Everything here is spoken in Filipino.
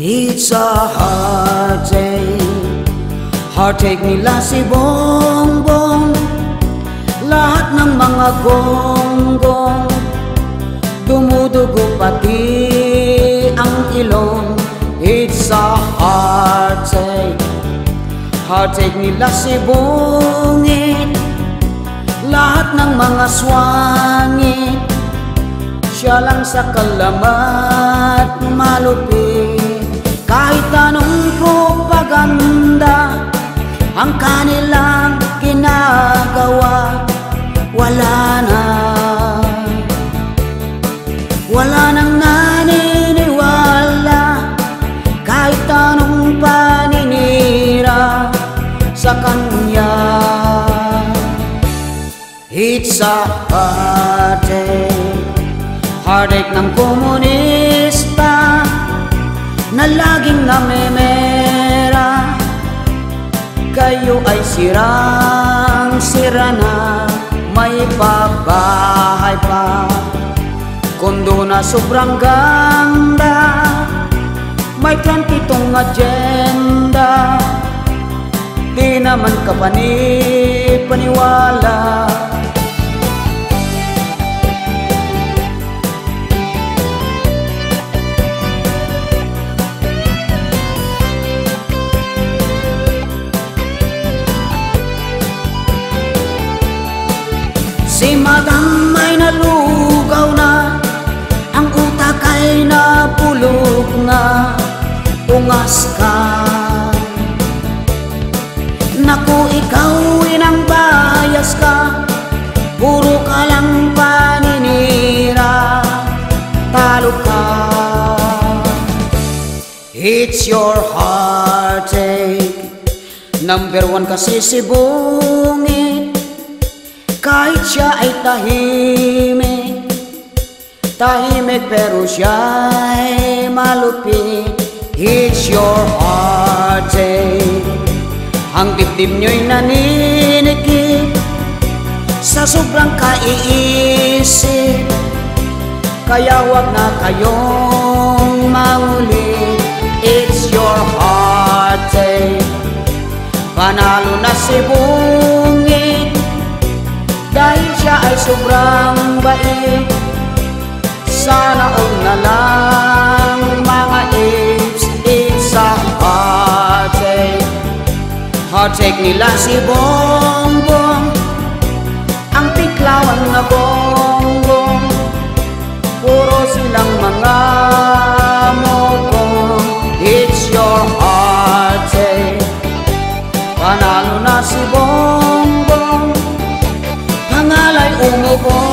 It's a heartache. Heartache nila si Bongbong. Lahat ng mga gonggong dumudugo pati ang ilong. It's a heartache. Heartache nila si Bungit. Lahat ng mga swangit, siya lang sa kalamat malupit. Kahit anong propaganda ang kanilang ginagawa, wala nang naniniwala. Kahit anong paninira sa kanya. It's a heartache. Heartache ng komunista na laging namemera. Kayo ay sirang-sira na, may pabahay pa, kondo na sobrang ganda, may 22 agenda. Di naman ka paniwala. Si Madam ay nalugaw na, ang utak ay napulog na. Ungas ka, naku ikaw inang bias ka, puro ka lang paninira, talo ka. It's your heartache. Number 1 kasi si Bungit. Kahit siya ay tahimik pero siya ay malupit. It's your heartache. Ang dibdib nyo'y naninikip sa sobrang kaiisip, kaya wag na kayong maulit. It's your heartache. Panalo na si Bungit dahil siya ay sobrang bait. Sana all na lang mga apes. It's a heartache. Heartache nila si Bongbong, ang tiklawan na gonggong, puro silang mga mokong. It's your heartache. Panalo na si Bongbong, pangalay umubong.